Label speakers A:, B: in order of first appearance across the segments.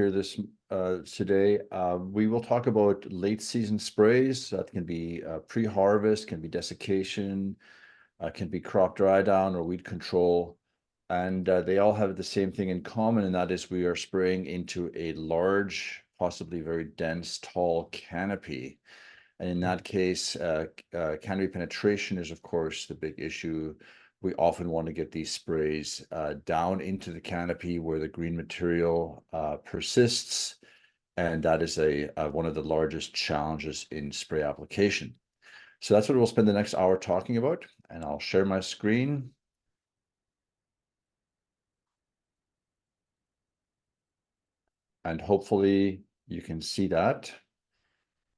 A: Here this today. We will talk about late season sprays. That can be pre-harvest, can be desiccation, can be crop dry down or weed control. And they all have the same thing in common, and that is we are spraying into a large, possibly very dense, tall canopy. And in that case, canopy penetration is, of course, the big issue. We often want to get these sprays down into the canopy where the green material persists, and that is one of the largest challenges in spray application. So that's what we'll spend the next hour talking about, and I'll share my screen. And hopefully you can see that.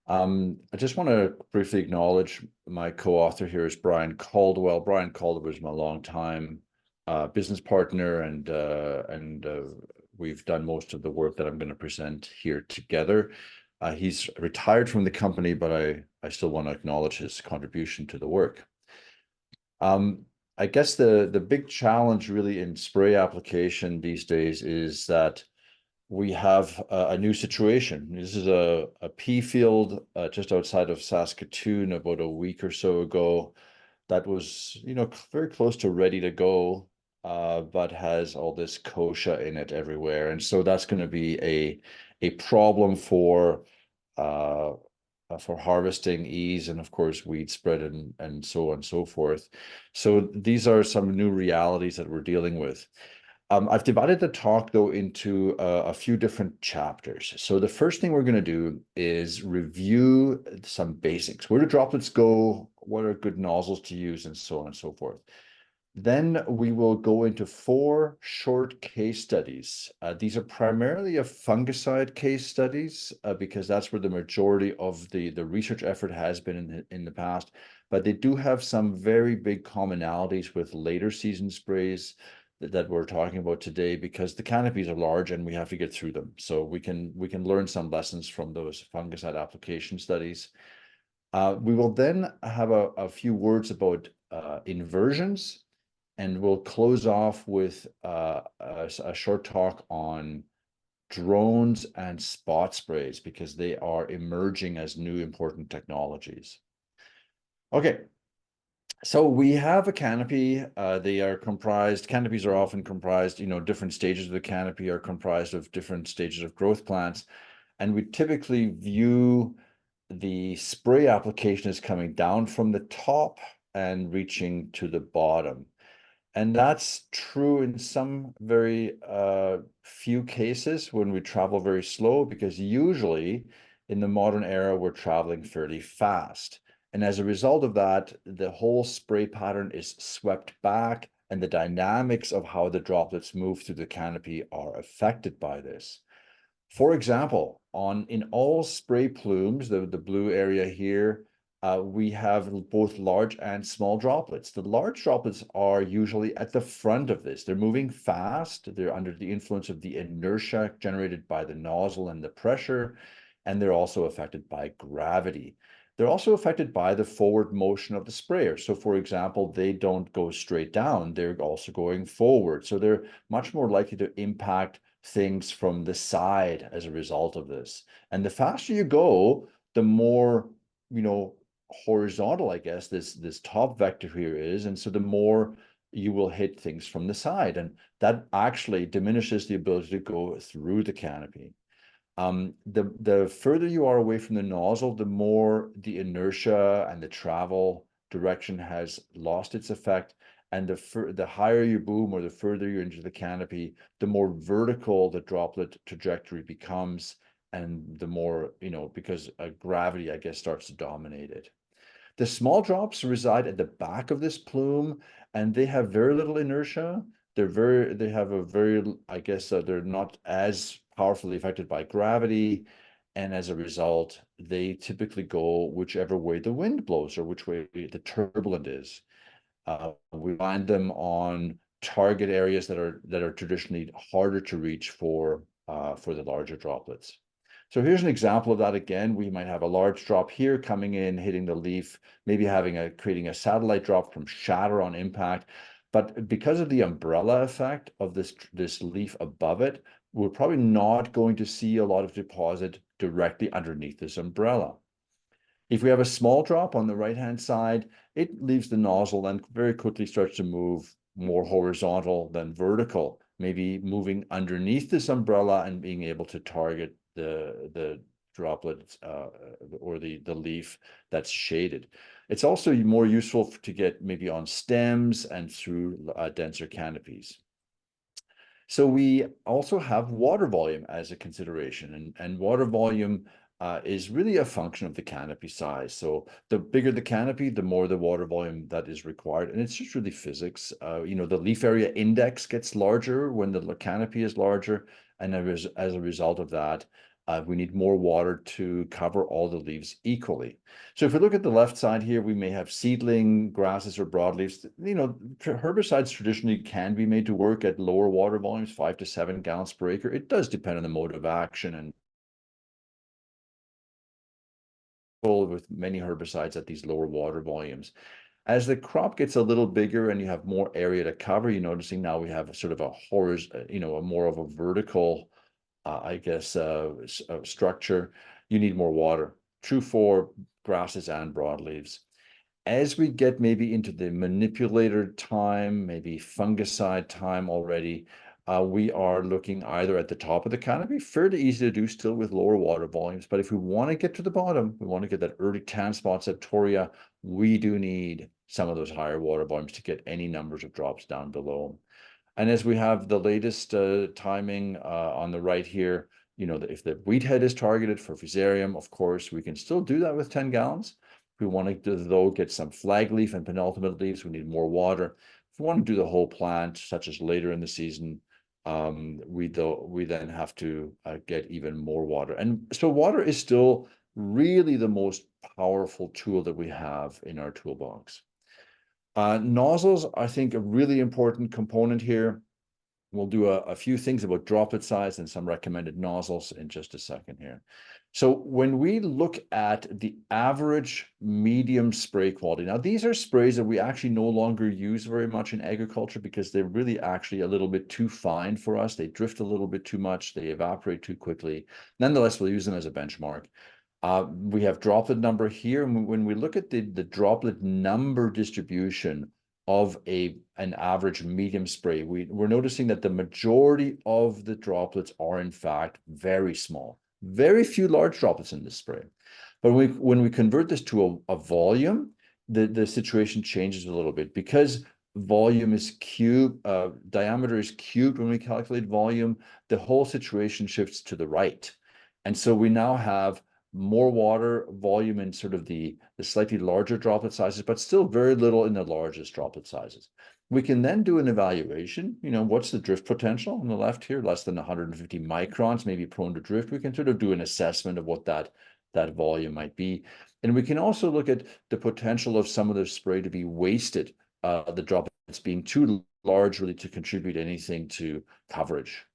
A: I just want to briefly acknowledge my co-author here is Brian Caldwell. Brian Caldwell is my longtime business partner, and we've done most of the work that I'm going to present here together. He's retired from the company, but I still want to acknowledge his contribution to the work. I guess the big challenge really in spray application these days is that we have a new situation. This is a pea field just outside of Saskatoon about a week or so ago that was, very close to ready to go, but has all this kochia in it everywhere. And so that's going to be a problem for harvesting ease and, of course, weed spread and so on and so forth. So these are some new realities that we're dealing with. I've divided the talk, though, into a few different chapters. So the first thing we're going to do is review some basics. Where do droplets go? What are good nozzles to use? And so on and so forth. Then we will go into 4 short case studies. These are primarily a fungicide case studies because that's where the majority of the research effort has been in the past. But they do have some very big commonalities with later season sprays that we're talking about today, because the canopies are large and we have to get through them. So we can learn some lessons from those fungicide application studies. We will then have a few words about inversions, and we'll close off with a short talk on drones and spot sprays, because they are emerging as new important technologies. Okay. So we have a canopy. Canopies are often comprised, different stages of the canopy are comprised of different stages of growth plants. And we typically view the spray application as coming down from the top and reaching to the bottom. And that's true in some very few cases when we travel very slow, because usually in the modern era, we're traveling fairly fast. And as a result of that, the whole spray pattern is swept back, and the dynamics of how the droplets move through the canopy are affected by this. For example, in all spray plumes, the blue area here, we have both large and small droplets. The large droplets are usually at the front of this. They're moving fast. They're under the influence of the inertia generated by the nozzle and the pressure, and they're also affected by gravity. They're also affected by the forward motion of the sprayer. So, for example, they don't go straight down. They're also going forward. So they're much more likely to impact things from the side as a result of this. And the faster you go, the more, horizontal, I guess, this top vector here is. And so the more you will hit things from the side. And that actually diminishes the ability to go through the canopy. The further you are away from the nozzle, the more the inertia and the travel direction has lost its effect. And the higher you boom, or the further you're into the canopy, the more vertical the droplet trajectory becomes, and the more, because gravity, I guess, starts to dominate it. The small drops reside at the back of this plume, and they have very little inertia. They have a very, I guess, they're not as powerfully affected by gravity. And as a result, they typically go whichever way the wind blows or which way the turbulent is. We find them on target areas that are traditionally harder to reach for the larger droplets. So here's an example of that again. We might have a large drop here coming in, hitting the leaf, maybe creating a satellite drop from shatter on impact. But because of the umbrella effect of this leaf above it, we're probably not going to see a lot of deposit directly underneath this umbrella. If we have a small drop on the right-hand side, it leaves the nozzle and very quickly starts to move more horizontal than vertical, maybe moving underneath this umbrella and being able to target the droplet or the leaf that's shaded. It's also more useful to get maybe on stems and through denser canopies. So we also have water volume as a consideration, and water volume is really a function of the canopy size. So the bigger the canopy, the more the water volume that is required. And it's just really physics. You know, the leaf area index gets larger when the canopy is larger. And as a result of that, we need more water to cover all the leaves equally. So if we look at the left side here, we may have seedling grasses or broadleaves. You know, herbicides traditionally can be made to work at lower water volumes, 5 to 7 gallons per acre. It does depend on the mode of action, and with many herbicides at these lower water volumes. As the crop gets a little bigger and you have more area to cover, you're noticing now we have a sort of a a more of a vertical, I guess, structure. You need more water. True for grasses and broadleaves. As we get maybe into the manipulator time, maybe fungicide time already, we are looking either at the top of the canopy, fairly easy to do still with lower water volumes. But if we want to get to the bottom, we want to get that early tan spot septoria, we do need some of those higher water volumes to get any numbers of drops down below. And as we have the latest timing on the right here, you know, if the wheat head is targeted for fusarium, of course, we can still do that with 10 gallons. If we want to, though, get some flag leaf and penultimate leaves, we need more water. If we want to do the whole plant, such as later in the season, we then have to get even more water. And so water is still really the most powerful tool that we have in our toolbox. Nozzles, I think, a really important component here. We'll do a few things about droplet size and some recommended nozzles in just a second here. So when we look at the average medium spray quality, now these are sprays that we actually no longer use very much in agriculture because they're really actually a little bit too fine for us. They drift a little bit too much. They evaporate too quickly. Nonetheless, we'll use them as a benchmark. We have droplet number here. And when we look at the droplet number distribution of an average medium spray, we're noticing that the majority of the droplets are in fact very small. Very few large droplets in this spray. But when we convert this to a volume, the situation changes a little bit because volume is cubed, diameter is cubed when we calculate volume, the whole situation shifts to the right. And so we now have more water volume in sort of the slightly larger droplet sizes, but still very little in the largest droplet sizes. We can then do an evaluation. You know, what's the drift potential on the left here? Less than 150 microns, maybe prone to drift. We can sort of do an assessment of what that volume might be. And we can also look at the potential of some of the spray to be wasted, the droplets being too large really to contribute anything to coverage.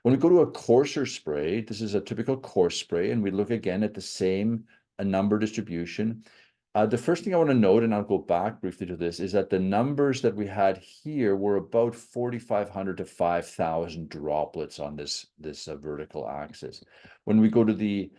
A: When we go to a coarser spray, this is a typical coarse spray, and we look again at the same number distribution. The first thing I want to note, and I'll go back briefly to this, is that the numbers that we had here were about 4,500 to 5,000 droplets on this vertical axis. When we go to the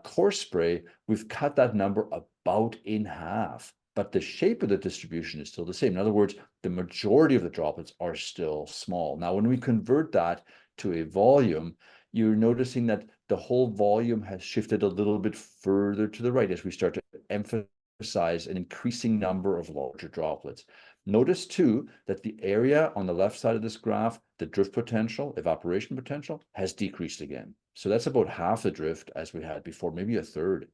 A: coarse spray, we've cut that number about in half, but the shape of the distribution is still the same. In other words, the majority of the droplets are still small. Now, when we convert that to a volume, you're noticing that the whole volume has shifted a little bit further to the right as we start to emphasize an increasing number of larger droplets. Notice too that the area on the left side of this graph, the drift potential, evaporation potential, has decreased again. So that's about half the drift as we had before, maybe a third.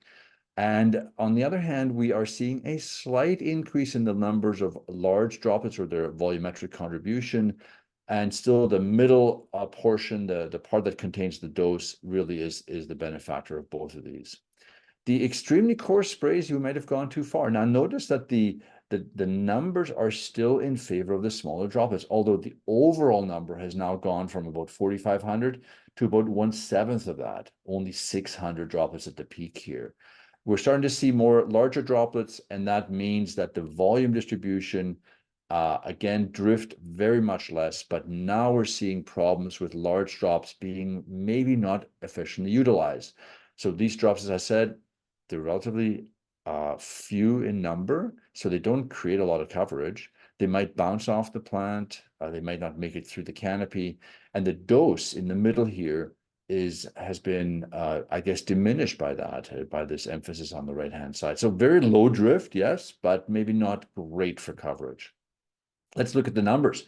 A: And on the other hand, we are seeing a slight increase in the numbers of large droplets or their volumetric contribution. And still the middle portion, the part that contains the dose, really is the benefactor of both of these. The extremely coarse sprays, you might have gone too far. Now notice that the numbers are still in favor of the smaller droplets, although the overall number has now gone from about 4,500 to about 1/7 of that, only 600 droplets at the peak here. We're starting to see more larger droplets, and that means that the volume distribution Again, drift very much less, but now we're seeing problems with large drops being maybe not efficiently utilized. So these drops, as I said, they're relatively few in number, so they don't create a lot of coverage. They might bounce off the plant, they might not make it through the canopy, and the dose in the middle here has been, I guess, diminished by that, by this emphasis on the right-hand side. So very low drift, yes, but maybe not great for coverage. Let's look at the numbers.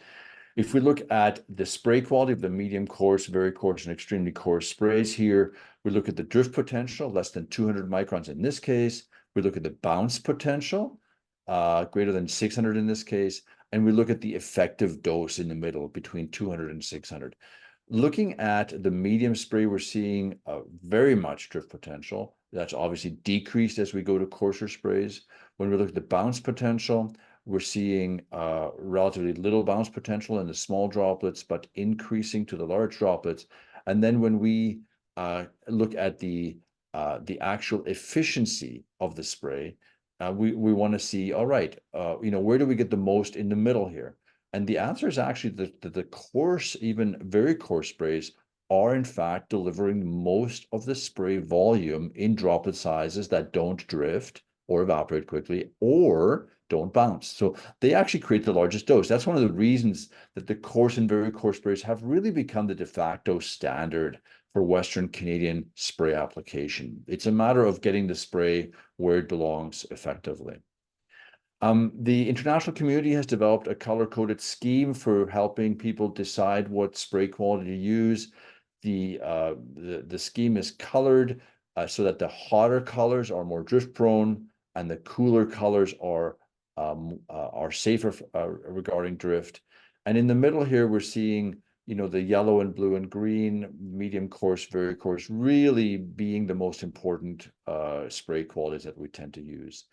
A: If we look at the spray quality of the medium coarse, very coarse, and extremely coarse sprays here, we look at the drift potential, less than 200 microns in this case. We look at the bounce potential, greater than 600 in this case. And we look at the effective dose in the middle, between 200 and 600. Looking at the medium spray, we're seeing very much drift potential. That's obviously decreased as we go to coarser sprays. When we look at the bounce potential, we're seeing relatively little bounce potential in the small droplets, but increasing to the large droplets. And then when we look at the actual efficiency of the spray, we want to see, all right, where do we get the most in the middle here? And the answer is actually that the coarse, even very coarse sprays are in fact delivering most of the spray volume in droplet sizes that don't drift or evaporate quickly or don't bounce. So they actually create the largest dose. That's one of the reasons that the coarse and very coarse sprays have really become the de facto standard for Western Canadian spray application. It's a matter of getting the spray where it belongs effectively. The international community has developed a color-coded scheme for helping people decide what spray quality to use. The scheme is colored so that the hotter colors are more drift prone and the cooler colors are safer regarding drift. And in the middle here, we're seeing, the yellow and blue and green, medium coarse, very coarse, really being the most important spray qualities that we tend to use.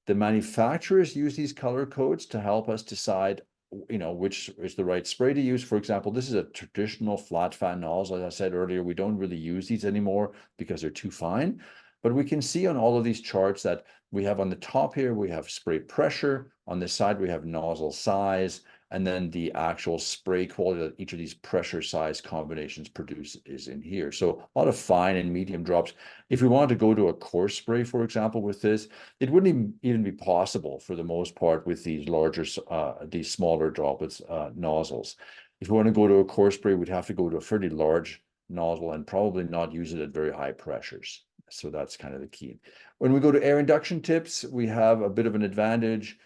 A: The manufacturers use these color codes to help us decide, which is the right spray to use. For example, this is a traditional flat fan nozzle. As I said earlier, we don't really use these anymore because they're too fine. But we can see on all of these charts that we have on the top here, we have spray pressure. On this side, we have nozzle size. And then the actual spray quality that each of these pressure size combinations produce is in here. So a lot of fine and medium drops. If we wanted to go to a coarse spray, for example, with this, it wouldn't even be possible for the most part with these larger, these smaller droplets nozzles. If we want to go to a coarse spray, we'd have to go to a fairly large nozzle and probably not use it at very high pressures. So that's kind of the key. When we go to air induction tips, we have a bit of an advantage.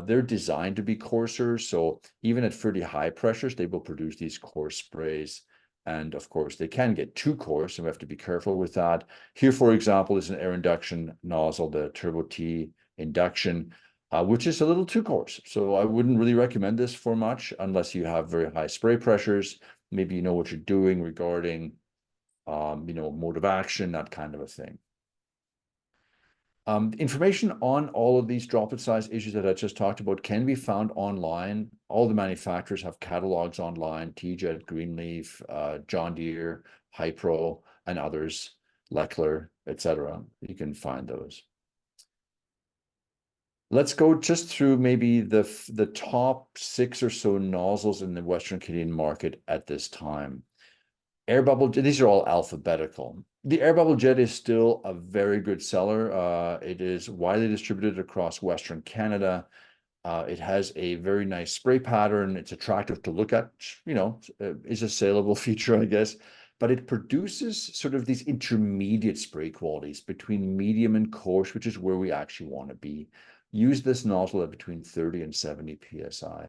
A: They're designed to be coarser, so even at fairly high pressures, they will produce these coarse sprays. And of course, they can get too coarse, and we have to be careful with that. Here, for example, is an air induction nozzle, the Turbo T induction, which is a little too coarse. So I wouldn't really recommend this for much unless you have very high spray pressures. Maybe you know what you're doing regarding, mode of action, that kind of a thing. Information on all of these droplet size issues that I just talked about can be found online. All the manufacturers have catalogs online, TJet, Greenleaf, John Deere, Hypro, and others, Leckler, etc. You can find those. Let's go just through maybe the top 6 or so nozzles in the Western Canadian market at this time. Air bubble, these are all alphabetical. The air bubble jet is still a very good seller. It is widely distributed across Western Canada. It has a very nice spray pattern. It's attractive to look at, is a saleable feature, I guess. But it produces sort of these intermediate spray qualities between medium and coarse, which is where we actually want to be. Use this nozzle at between 30 and 70 PSI.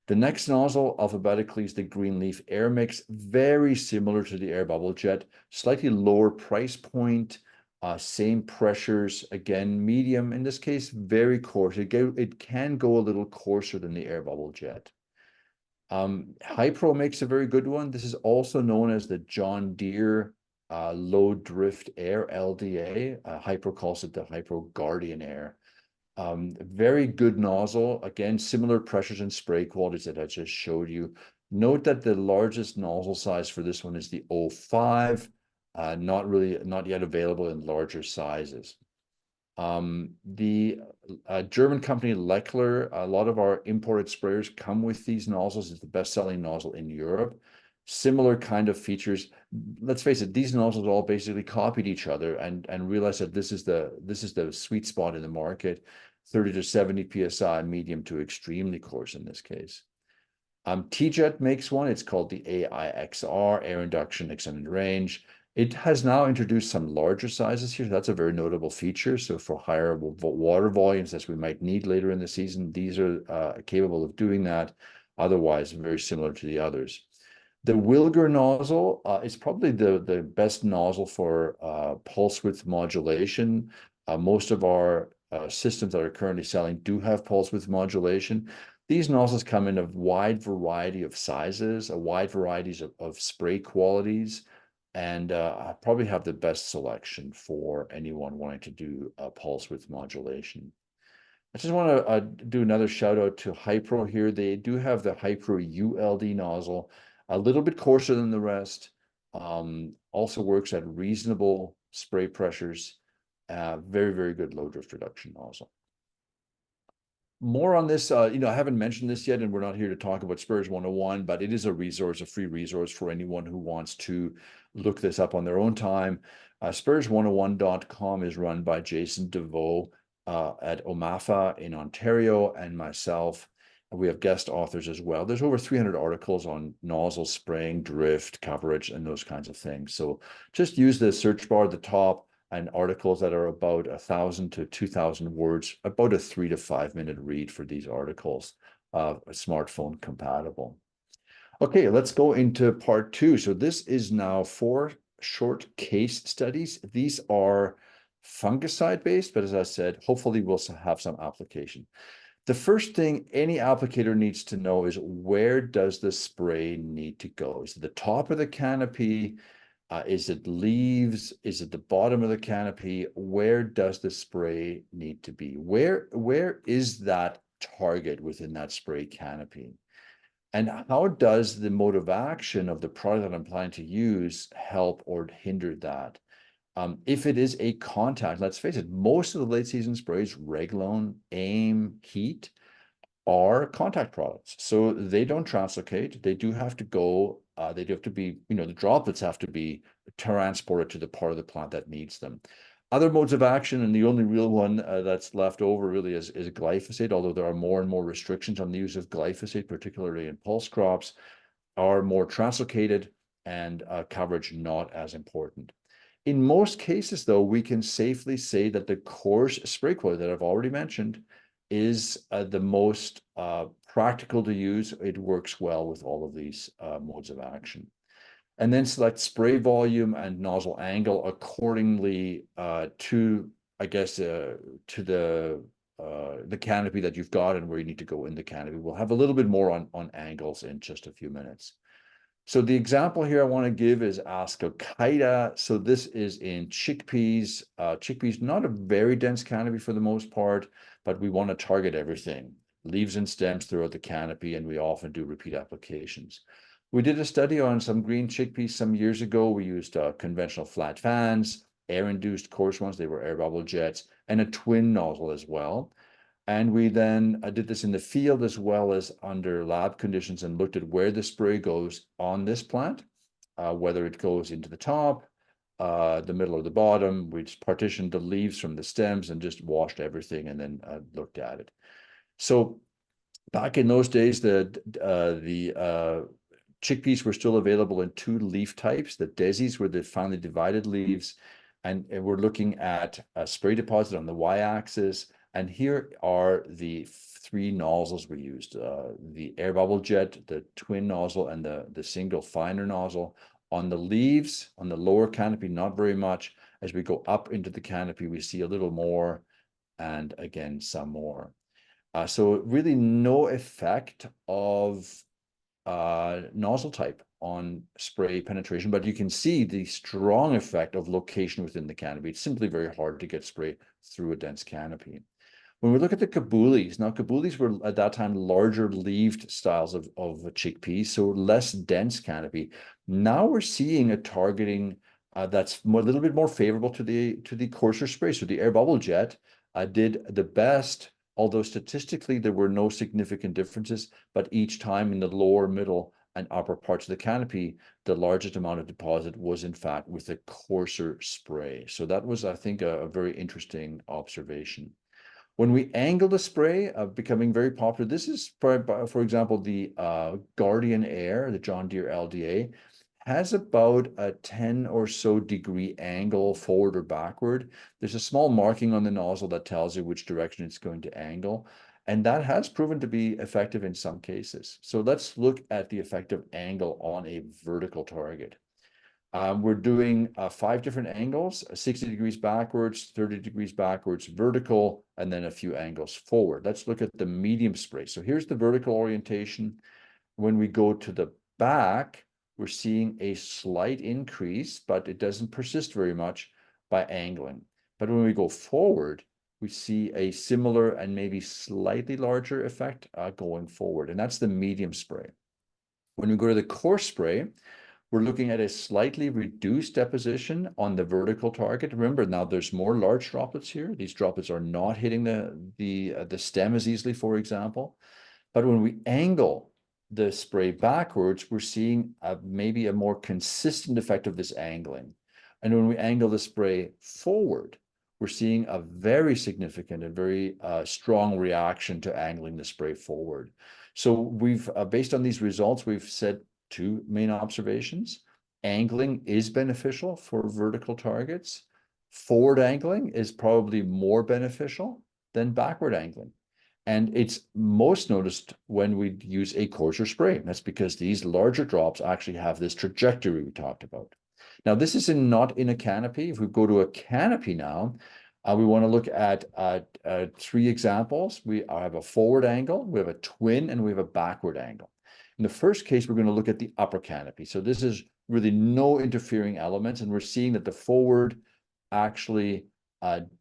A: The next nozzle alphabetically is the Greenleaf Air Mix, very similar to the air bubble jet, slightly lower price point, same pressures, again, medium, in this case, very coarse. It can go a little coarser than the air bubble jet. Hypro makes a very good one. This is also known as the John Deere Low Drift Air, LDA. Hypro calls it the Hypro Guardian Air. Very good nozzle. Again, similar pressures and spray qualities that I just showed you. Note that the largest nozzle size for this one is the 05, not yet available in larger sizes. The German company Leckler, a lot of our imported sprayers come with these nozzles. It's the best-selling nozzle in Europe. Similar kind of features. Let's face it, these nozzles all basically copied each other and realized that this is the sweet spot in the market, 30 to 70 psi, medium to extremely coarse in this case. TJet makes one. It's called the AIXR, Air Induction Extended Range. It has now introduced some larger sizes here. That's a very notable feature. So for higher water volumes as we might need later in the season, these are capable of doing that. Otherwise, very similar to the others. The Wilger nozzle is probably the best nozzle for pulse width modulation. Most of our systems that are currently selling do have pulse width modulation. These nozzles come in a wide variety of sizes, a wide varieties of spray qualities, and probably have the best selection for anyone wanting to do pulse width modulation. I just want to do another shout out to Hypro here. They do have the Hypro ULD nozzle, a little bit coarser than the rest. Also works at reasonable spray pressures. Very, very good low drift reduction nozzle. More on this, I haven't mentioned this yet, and we're not here to talk about Sprayers 101, but it is a resource, a free resource for anyone who wants to look this up on their own time. Sprayers101.com is run by Jason DeVoe at OMAFA in Ontario and myself. We have guest authors as well. There's over 300 articles on nozzle spraying, drift, coverage, and those kinds of things. So just use the search bar at the top, and articles that are about 1,000 to 2,000 words, about a 3 to 5 minute read for these articles, smartphone compatible. Okay, let's go into part 2. So this is now 4 short case studies. These are fungicide based, but as I said, hopefully we'll have some application. The first thing any applicator needs to know is, where does the spray need to go? Is it the top of the canopy? Is it leaves? Is it the bottom of the canopy? Where does the spray need to be? Where is that target within that spray canopy? And how does the mode of action of the product that I'm planning to use help or hinder that? If it is a contact, let's face it, most of the late season sprays, Reglone, AIM, Heat, are contact products. So they don't translocate. They do have to go, they do have to be, the droplets have to be transported to the part of the plant that needs them. Other modes of action, and the only real one that's left over really is glyphosate, although there are more and more restrictions on the use of glyphosate, particularly in pulse crops, are more translocated and coverage not as important. In most cases, though, we can safely say that the coarse spray quality that I've already mentioned is the most practical to use. It works well with all of these modes of action. And then select spray volume and nozzle angle accordingly to, I guess, to the canopy that you've got and where you need to go in the canopy. We'll have a little bit more on angles in just a few minutes. So the example here I want to give is Ascochyta. So this is in chickpeas. Chickpeas, not a very dense canopy for the most part, but we want to target everything, leaves and stems throughout the canopy, and we often do repeat applications. We did a study on some green chickpeas some years ago. We used conventional flat fans, air-induced coarse ones, they were air bubble jets, and a twin nozzle as well. And we then did this in the field as well as under lab conditions, and looked at where the spray goes on this plant, whether it goes into the top, the middle or the bottom. We just partitioned the leaves from the stems and just washed everything and then looked at it. So back in those days, the chickpeas were still available in 2 leaf types. The Desis were the finely divided leaves, and we're looking at a spray deposit on the y-axis. And here are the 3 nozzles we used, the air bubble jet, the twin nozzle, and the single finer nozzle. On the leaves, on the lower canopy, not very much. As we go up into the canopy, we see a little more, and again, some more. So really no effect of nozzle type on spray penetration, but you can see the strong effect of location within the canopy. It's simply very hard to get spray through a dense canopy. When we look at the Kabulis, now Kabulis were at that time larger leaved styles of chickpeas, so less dense canopy. Now we're seeing a targeting that's a little bit more favorable to the coarser spray. So the air bubble jet did the best, although statistically there were no significant differences, but each time in the lower, middle, and upper parts of the canopy, the largest amount of deposit was in fact with the coarser spray. So that was, I think, a very interesting observation. When we angle the spray, becoming very popular, this is, for example, the Guardian Air, the John Deere LDA, has about a 10 or so degree angle forward or backward. There's a small marking on the nozzle that tells you which direction it's going to angle. And that has proven to be effective in some cases. So let's look at the effective angle on a vertical target. We're doing 5 different angles, 60 degrees backwards, 30 degrees backwards, vertical, and then a few angles forward. Let's look at the medium spray. So here's the vertical orientation. When we go to the back, we're seeing a slight increase, but it doesn't persist very much by angling. But when we go forward, we see a similar and maybe slightly larger effect going forward, and that's the medium spray. When we go to the coarse spray, we're looking at a slightly reduced deposition on the vertical target. Remember, now there's more large droplets here. These droplets are not hitting the stem as easily, for example. But when we angle the spray backwards, we're seeing maybe a more consistent effect of this angling. And when we angle the spray forward, we're seeing a very significant and very strong reaction to angling the spray forward. So we've, based on these results, we've said 2 main observations. Angling is beneficial for vertical targets. Forward angling is probably more beneficial than backward angling. And it's most noticed when we use a coarser spray. That's because these larger drops actually have this trajectory we talked about. Now, this is not in a canopy. If we go to a canopy now, we want to look at 3 examples. We have a forward angle, we have a twin, and we have a backward angle. In the first case, we're going to look at the upper canopy. So this is really no interfering elements, and we're seeing that the forward actually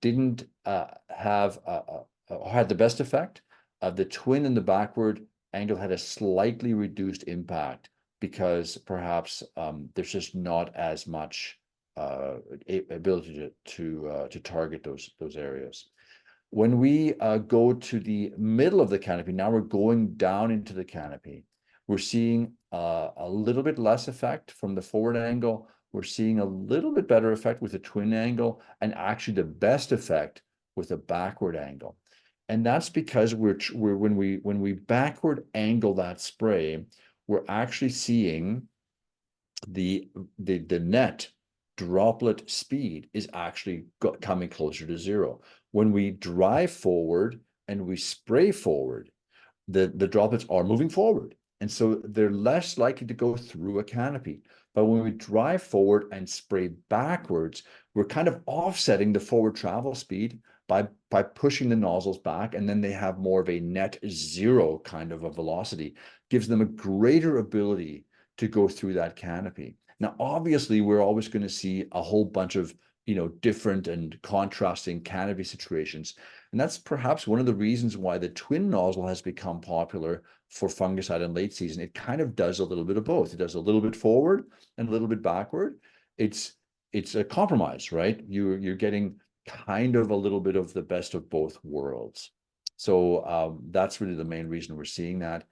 A: didn't have had the best effect. The twin and the backward angle had a slightly reduced impact because perhaps there's just not as much ability to target those areas. When we go to the middle of the canopy, now we're going down into the canopy. We're seeing a little bit less effect from the forward angle. We're seeing a little bit better effect with the twin angle, and actually the best effect with a backward angle. And that's because when we backward angle that spray, we're actually seeing the net droplet speed is actually coming closer to 0. When we drive forward and we spray forward, the droplets are moving forward. And so they're less likely to go through a canopy. But when we drive forward and spray backwards, we're kind of offsetting the forward travel speed by pushing the nozzles back, and then they have more of a net 0 kind of a velocity, gives them a greater ability to go through that canopy. Now, obviously, we're always going to see a whole bunch of different and contrasting canopy situations. And that's perhaps one of the reasons why the twin nozzle has become popular for fungicide in late season. It kind of does a little bit of both. It does a little bit forward and a little bit backward. It's a compromise, right? You're getting kind of a little bit of the best of both worlds. So that's really the main reason we're seeing that.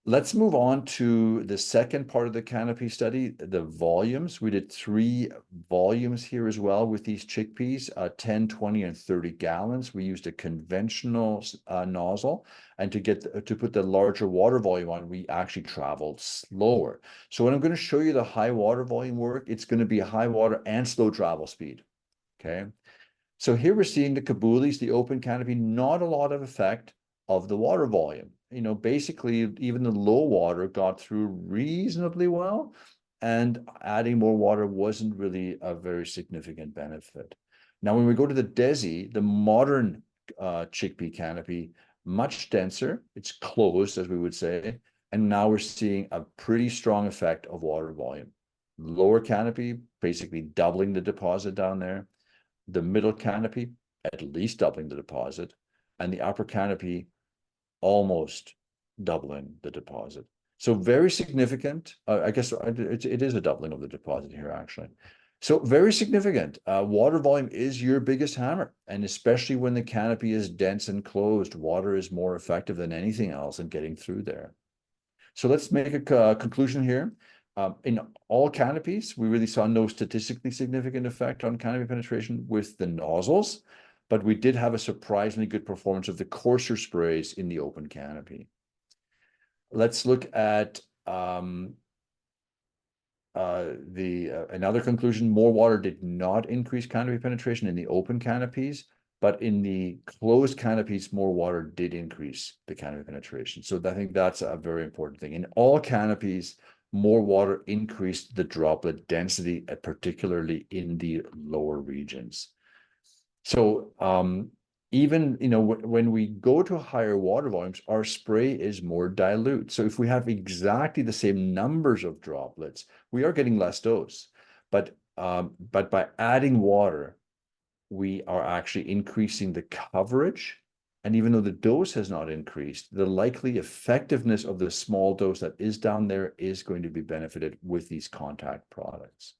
A: Let's move on to the second part of the canopy study, the volumes. We did 3 volumes here as well with these chickpeas, 10, 20, and 30 gallons. We used a conventional nozzle, and to put the larger water volume on, we actually traveled slower. So when I'm going to show you the high water volume work, it's going to be a high water and slow travel speed, okay? So here we're seeing the caboolies, the open canopy, not a lot of effect of the water volume. Basically, even the low water got through reasonably well, and adding more water wasn't really a very significant benefit. Now, when we go to the Desi, the modern chickpea canopy, much denser, it's closed, as we would say, and now we're seeing a pretty strong effect of water volume. Lower canopy, basically doubling the deposit down there. The middle canopy, at least doubling the deposit, and the upper canopy, almost doubling the deposit. So very significant. I guess it is a doubling of the deposit here, actually. So very significant. Water volume is your biggest hammer, and especially when the canopy is dense and closed, water is more effective than anything else in getting through there. So let's make a conclusion here. In all canopies, we really saw no statistically significant effect on canopy penetration with the nozzles, but we did have a surprisingly good performance of the coarser sprays in the open canopy. Let's look at another conclusion. More water did not increase canopy penetration in the open canopies, but in the closed canopies, more water did increase the canopy penetration. So I think that's a very important thing. In all canopies, more water increased the droplet density, particularly in the lower regions. So even, when we go to higher water volumes, our spray is more dilute. So if we have exactly the same numbers of droplets, we are getting less dose. But by adding water, we are actually increasing the coverage. And even though the dose has not increased, the likely effectiveness of the small dose that is down there is going to be benefited with these contact products.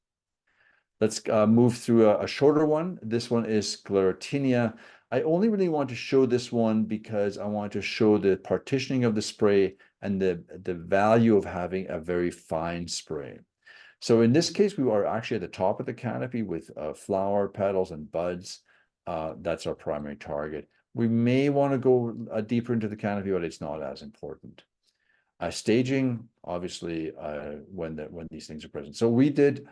A: Let's move through a shorter one. This one is sclerotinia. I only really want to show this one because I want to show the partitioning of the spray and the value of having a very fine spray. So in this case, we are actually at the top of the canopy with flower, petals, and buds. That's our primary target. We may want to go deeper into the canopy, but it's not as important. Staging, obviously, when these things are present. So we did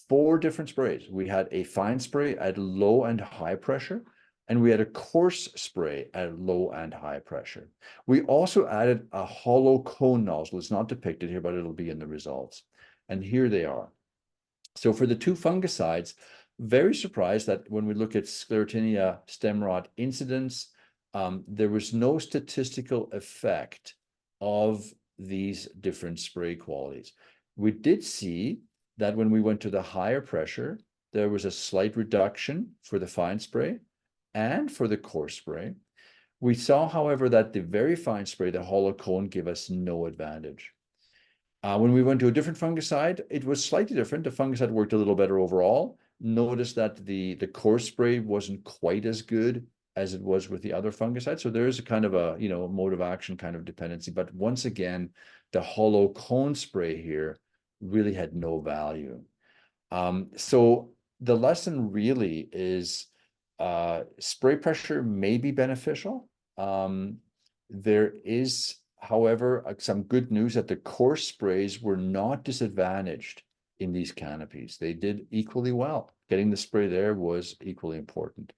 A: 4 different sprays. We had a fine spray at low and high pressure, and we had a coarse spray at low and high pressure. We also added a hollow cone nozzle. It's not depicted here, but it'll be in the results. And here they are. So for the 2 fungicides, very surprised that when we look at sclerotinia stem rot incidence, there was no statistical effect of these different spray qualities. We did see that when we went to the higher pressure, there was a slight reduction for the fine spray and for the coarse spray. We saw, however, that the very fine spray, the hollow cone, gave us no advantage. When we went to a different fungicide, it was slightly different. The fungicide worked a little better overall. Notice that the coarse spray wasn't quite as good as it was with the other fungicide. So there is a kind of a, mode of action kind of dependency. But once again, the hollow cone spray here really had no value. So the lesson really is spray pressure may be beneficial. There is, however, some good news that the coarse sprays were not disadvantaged in these canopies. They did equally well. Getting the spray there was equally important.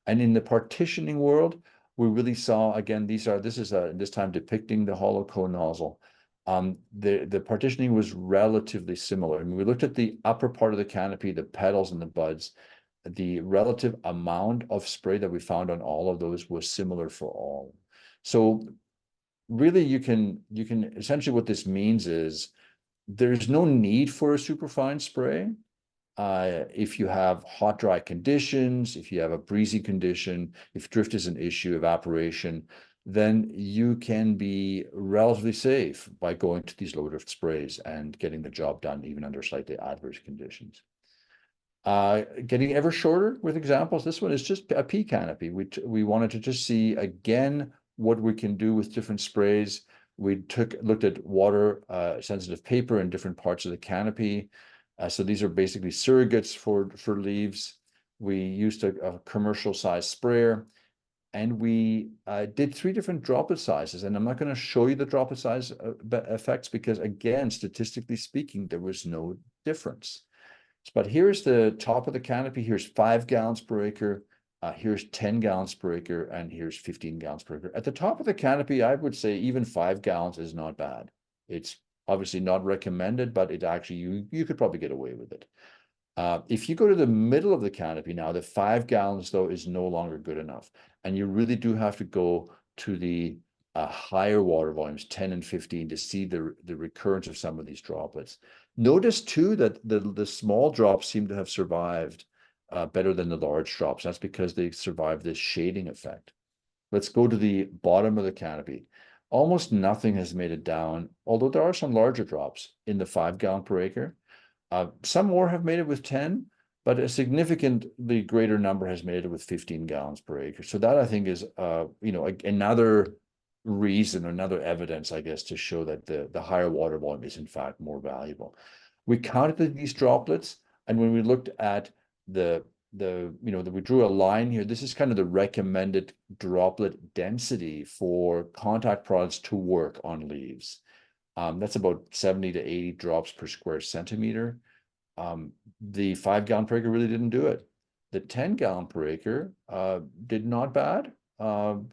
A: And in the partitioning world, we really saw, again, this is this time depicting the hollow cone nozzle. The partitioning was relatively similar. I mean, we looked at the upper part of the canopy, the petals and the buds. The relative amount of spray that we found on all of those was similar for all. So really, you can essentially, what this means is there's no need for a superfine spray. If you have hot, dry conditions, if you have a breezy condition, if drift is an issue, evaporation, then you can be relatively safe by going to these low drift sprays and getting the job done even under slightly adverse conditions. Getting ever shorter with examples. This one is just a pea canopy. We wanted to just see again what we can do with different sprays. We looked at water sensitive paper in different parts of the canopy. So these are basically surrogates for leaves. We used a commercial size sprayer, and we did 3 different droplet sizes. And I'm not going to show you the droplet size effects because, again, statistically speaking, there was no difference. But here's the top of the canopy. Here's 5 gallons per acre. Here's 10 gallons per acre, and here's 15 gallons per acre. At the top of the canopy, I would say even 5 gallons is not bad. It's obviously not recommended, but it actually, you could probably get away with it. If you go to the middle of the canopy now, the 5 gallons, though, is no longer good enough. And you really do have to go to the higher water volumes, 10 and 15, to see the recurrence of some of these droplets. Notice, too, that the small drops seem to have survived better than the large drops. That's because they survived this shading effect. Let's go to the bottom of the canopy. Almost nothing has made it down, although there are some larger drops in the 5 gallon per acre. Some more have made it with 10, but a significantly greater number has made it with 15 gallons per acre. So that I think is, another reason, another evidence, I guess, to show that the higher water volume is in fact more valuable. We counted these droplets, and when we looked at we drew a line here. This is kind of the recommended droplet density for contact products to work on leaves. That's about 70 to 80 drops per square centimeter. The 5 gallon per acre really didn't do it. The 10 gallon per acre did not bad,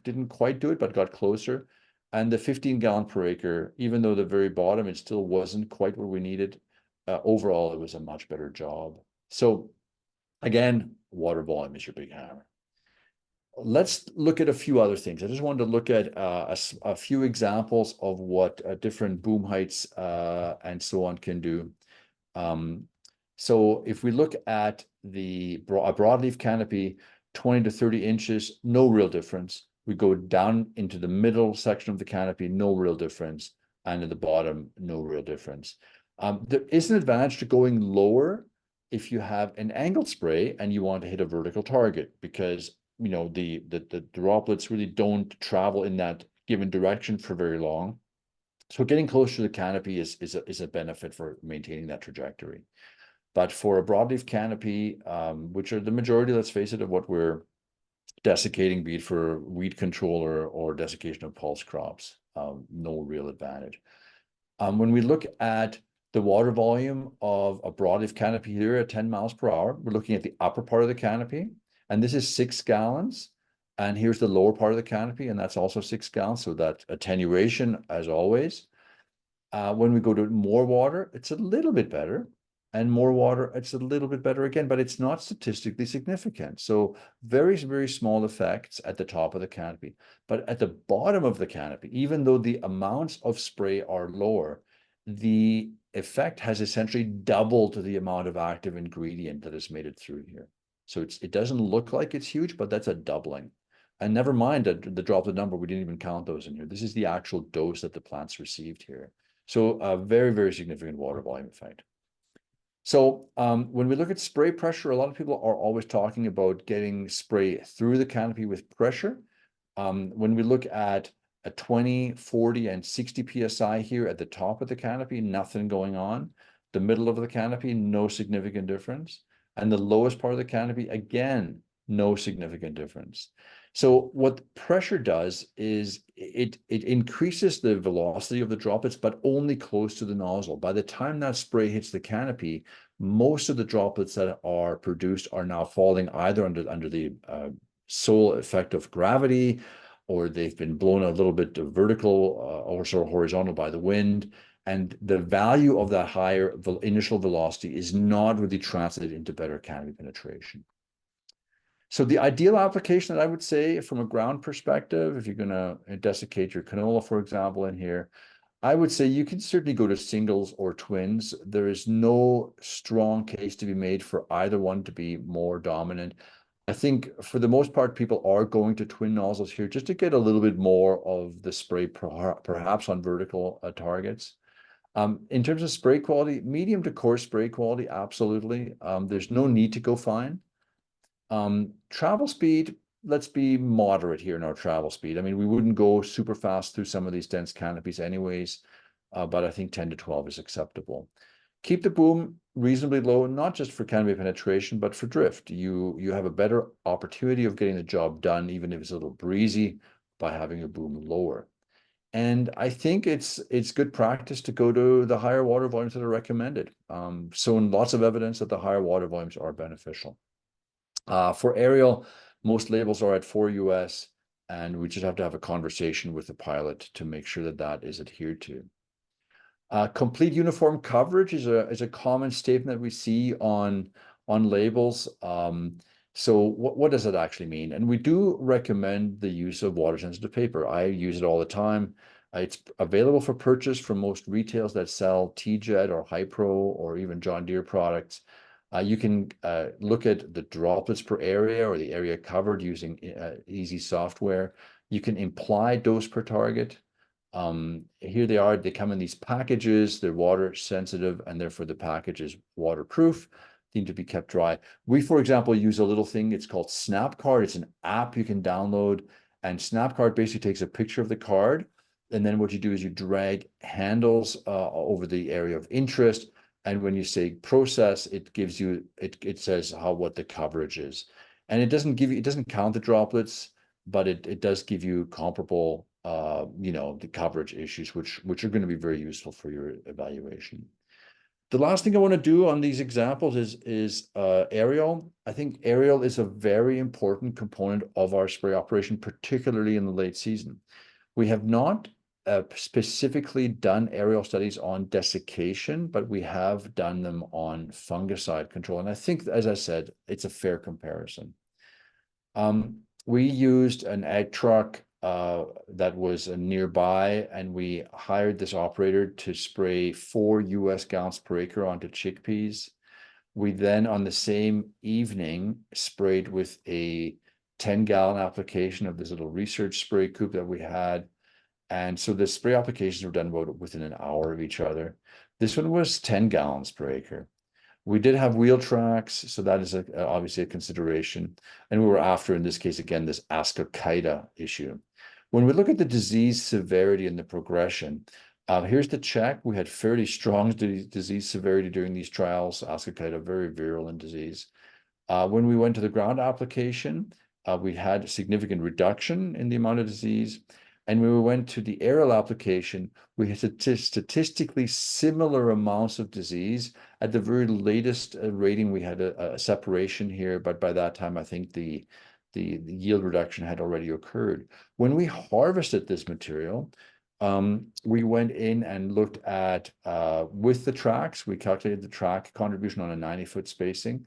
A: didn't quite do it, but got closer. And the 15 gallon per acre, even though the very bottom, it still wasn't quite what we needed. Overall, it was a much better job. So again, water volume is your big hammer. Let's look at a few other things. I just wanted to look at a few examples of what different boom heights and so on can do. So if we look at a broadleaf canopy, 20 to 30 inches, no real difference. We go down into the middle section of the canopy, no real difference. And at the bottom, no real difference. There is an advantage to going lower if you have an angled spray and you want to hit a vertical target, because the droplets really don't travel in that given direction for very long. So getting closer to the canopy is a benefit for maintaining that trajectory. But for a broadleaf canopy, which are the majority, let's face it, of what we're desiccating, be it for weed control or desiccation of pulse crops, no real advantage. When we look at the water volume of a broadleaf canopy here at 10 miles per hour, we're looking at the upper part of the canopy, and this is 6 gallons. And here's the lower part of the canopy, and that's also 6 gallons. So that attenuation, as always. When we go to more water, it's a little bit better. And more water, it's a little bit better again, but it's not statistically significant. So very, very small effects at the top of the canopy. But at the bottom of the canopy, even though the amounts of spray are lower, the effect has essentially doubled the amount of active ingredient that has made it through here. So it doesn't look like it's huge, but that's a doubling. And never mind the droplet number, we didn't even count those in here. This is the actual dose that the plants received here. So a very, very significant water volume effect. So when we look at spray pressure, a lot of people are always talking about getting spray through the canopy with pressure. When we look at a 20, 40, and 60 PSI here at the top of the canopy, nothing going on. The middle of the canopy, no significant difference. And the lowest part of the canopy, again, no significant difference. So what pressure does is it increases the velocity of the droplets, but only close to the nozzle. By the time that spray hits the canopy, most of the droplets that are produced are now falling either under the sole effect of gravity, or they've been blown a little bit vertical or sort of horizontal by the wind. And the value of that higher initial velocity is not really translated into better canopy penetration. So the ideal application that I would say from a ground perspective, if you're going to desiccate your canola, for example, in here, I would say you can certainly go to singles or twins. There is no strong case to be made for either one to be more dominant. I think for the most part, people are going to twin nozzles here just to get a little bit more of the spray, perhaps on vertical targets. In terms of spray quality, medium to coarse spray quality, absolutely. There's no need to go fine. Travel speed, let's be moderate here in our travel speed. I mean, we wouldn't go super fast through some of these dense canopies anyways, but I think 10 to 12 is acceptable. Keep the boom reasonably low, not just for canopy penetration, but for drift. You have a better opportunity of getting the job done, even if it's a little breezy, by having your boom lower. And I think it's good practice to go to the higher water volumes that are recommended. So lots of evidence that the higher water volumes are beneficial. For aerial, most labels are at 4 US, and we just have to have a conversation with the pilot to make sure that that is adhered to. Complete uniform coverage is a common statement that we see on labels. So what does that actually mean? And we do recommend the use of water-sensitive paper. I use it all the time. It's available for purchase from most retailers that sell TJet or Hypro or even John Deere products. You can look at the droplets per area or the area covered using easy software. You can imply dose per target. Here they are. They come in these packages. They're water sensitive, and therefore the package is waterproof. need to be kept dry. We, for example, use a little thing, it's called Snapcard. It's an app you can download, and Snapcard basically takes a picture of the card, and then what you do is you drag handles over the area of interest, and when you say process, it gives you, it says what the coverage is. And it doesn't count the droplets, but it does give you comparable the coverage issues, which are going to be very useful for your evaluation. The last thing I want to do on these examples is aerial. I think aerial is a very important component of our spray operation, particularly in the late season. We have not specifically done aerial studies on desiccation, but we have done them on fungicide control. And I think, as I said, it's a fair comparison. We used an ag truck that was nearby, and we hired this operator to spray 4 US gallons per acre onto chickpeas. We then, on the same evening, sprayed with a 10-gallon application of this little research spray coupe that we had. And so the spray applications were done about within an hour of each other. This one was 10 gallons per acre. We did have wheel tracks, so that is obviously a consideration. And we were after, in this case, again, this Ascochyta issue. When we look at the disease severity and the progression, here's the check. We had fairly strong disease severity during these trials. Ascochyta, very virulent disease. When we went to the ground application, we had significant reduction in the amount of disease. And when we went to the aerial application, we had statistically similar amounts of disease. At the very latest rating, we had a separation here, but by that time, I think the yield reduction had already occurred. When we harvested this material, we went in and looked at, with the tracks, we calculated the track contribution on a 90-foot spacing.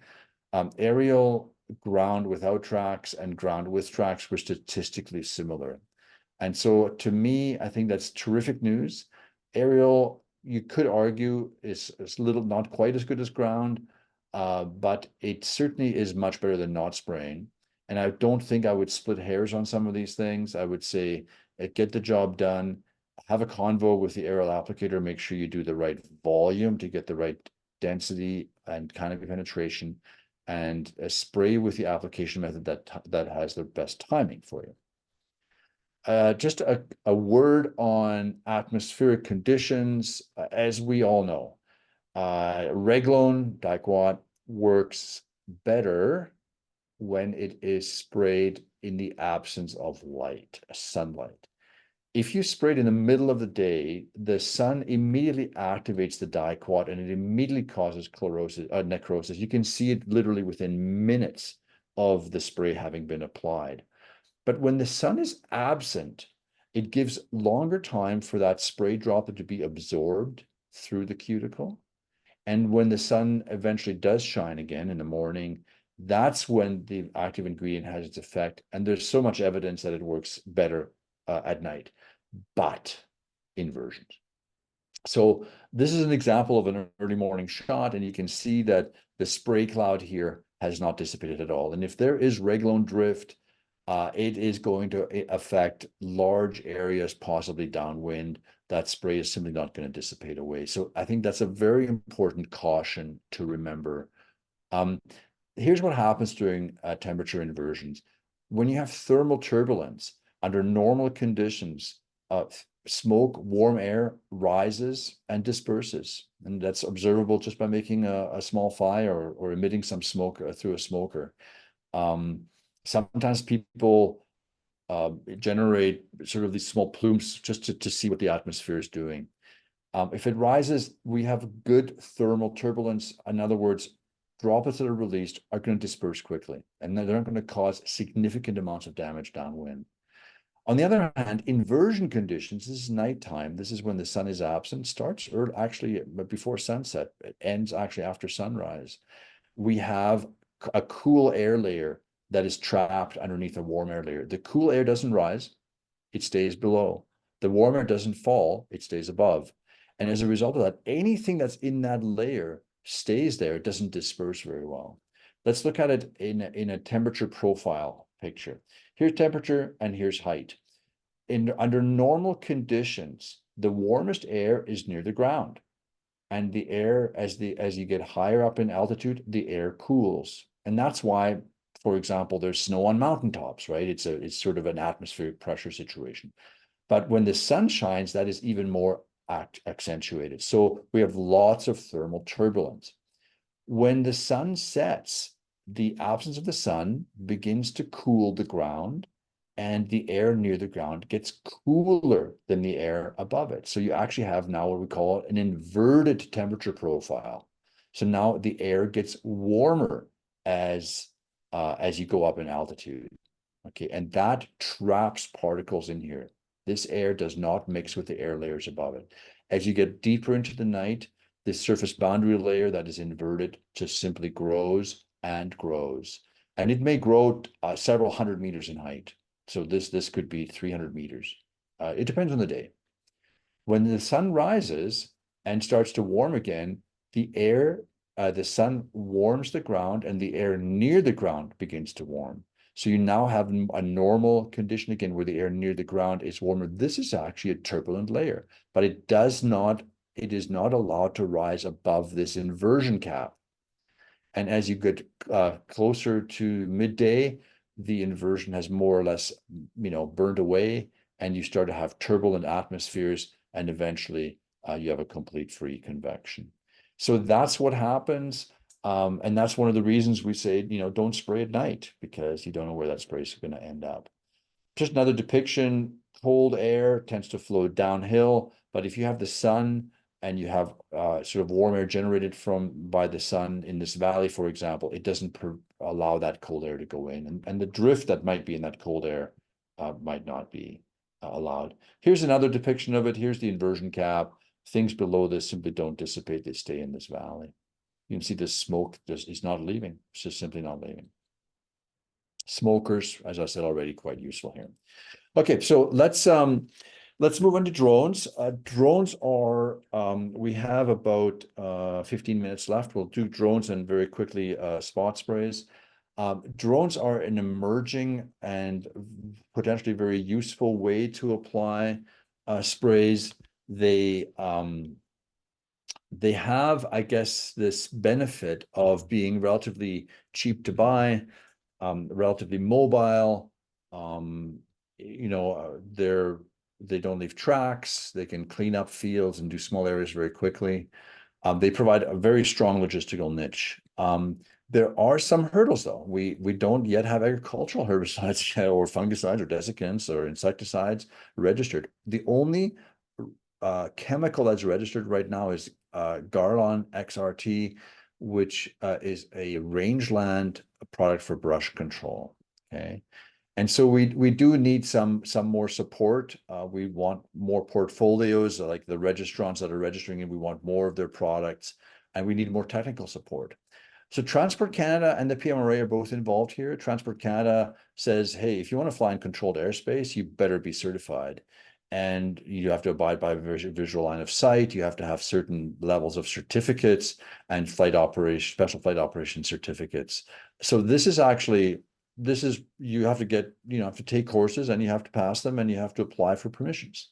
A: Aerial, ground without tracks, and ground with tracks were statistically similar. And so to me, I think that's terrific news. Aerial, you could argue, is not quite as good as ground, but it certainly is much better than not spraying. And I don't think I would split hairs on some of these things. I would say, get the job done, have a convo with the aerial applicator, make sure you do the right volume to get the right density and canopy penetration, and spray with the application method that has the best timing for you. Just a word on atmospheric conditions. As we all know, Reglone diquat works better when it is sprayed in the absence of light, sunlight. If you spray it in the middle of the day, the sun immediately activates the diquat and it immediately causes necrosis. You can see it literally within minutes of the spray having been applied. But when the sun is absent, it gives longer time for that spray droplet to be absorbed through the cuticle. And when the sun eventually does shine again in the morning, that's when the active ingredient has its effect. And there's so much evidence that it works better at night, but inversions. So this is an example of an early morning shot, and you can see that the spray cloud here has not dissipated at all. And if there is Reglone drift, it is going to affect large areas, possibly downwind. That spray is simply not going to dissipate away. So I think that's a very important caution to remember. Here's what happens during temperature inversions. When you have thermal turbulence, under normal conditions, smoke, warm air rises and disperses. And that's observable just by making a small fire or emitting some smoke through a smoker. Sometimes people generate sort of these small plumes just to see what the atmosphere is doing. If it rises, we have good thermal turbulence. In other words, droplets that are released are going to disperse quickly, and they're not going to cause significant amounts of damage downwind. On the other hand, inversion conditions, this is nighttime. This is when the sun is absent, starts early, actually before sunset. It ends actually after sunrise. We have a cool air layer that is trapped underneath a warm air layer. The cool air doesn't rise, it stays below. The warm air doesn't fall, it stays above. And as a result of that, anything that's in that layer stays there, it doesn't disperse very well. Let's look at it in a temperature profile picture. Here's temperature and here's height. Under normal conditions, the warmest air is near the ground. and the air, as you get higher up in altitude, the air cools. And that's why, for example, there's snow on mountaintops, right? It's sort of an atmospheric pressure situation. But when the sun shines, that is even more accentuated. So we have lots of thermal turbulence. When the sun sets, the absence of the sun begins to cool the ground, and the air near the ground gets cooler than the air above it. So you actually have now what we call an inverted temperature profile. So now the air gets warmer as you go up in altitude. Okay, and that traps particles in here. This air does not mix with the air layers above it. As you get deeper into the night, the surface boundary layer that is inverted just simply grows and grows. And it may grow several hundred meters in height. So this could be 300 meters. It depends on the day. When the sun rises and starts to warm again, the sun warms the ground and the air near the ground begins to warm. So you now have a normal condition again where the air near the ground is warmer. This is actually a turbulent layer, but it is not allowed to rise above this inversion cap. And as you get closer to midday, the inversion has more or less, burned away, and you start to have turbulent atmospheres, and eventually you have a complete free convection. So that's what happens. And that's one of the reasons we say, don't spray at night, because you don't know where that spray is going to end up. Just another depiction, cold air tends to flow downhill, but if you have the sun and you have sort of warm air generated by the sun in this valley, for example, it doesn't allow that cold air to go in. And the drift that might be in that cold air might not be allowed. Here's another depiction of it. Here's the inversion cap. Things below this simply don't dissipate. They stay in this valley. You can see the smoke is not leaving. It's just simply not leaving. Smokers, as I said already, quite useful here. Okay, so let's move on to drones. Drones are, we have about 15 minutes left. We'll do drones and very quickly spot sprays. Drones are an emerging and potentially very useful way to apply sprays. They have, I guess, this benefit of being relatively cheap to buy, relatively mobile. They don't leave tracks. They can clean up fields and do small areas very quickly. They provide a very strong logistical niche. There are some hurdles, though. We don't yet have agricultural herbicides or fungicides or desiccants or insecticides registered. The only chemical that's registered right now is Garlon XRT, which is a rangeland product for brush control. Okay. And so we do need some more support. We want more portfolios, like the registrants that are registering, and we want more of their products, and we need more technical support. So Transport Canada and the PMRA are both involved here. Transport Canada says, hey, if you want to fly in controlled airspace, you better be certified. And you have to abide by visual line of sight. You have to have certain levels of certificates and special flight operation certificates. So this is you have to get, have to take courses, and you have to pass them, and you have to apply for permissions.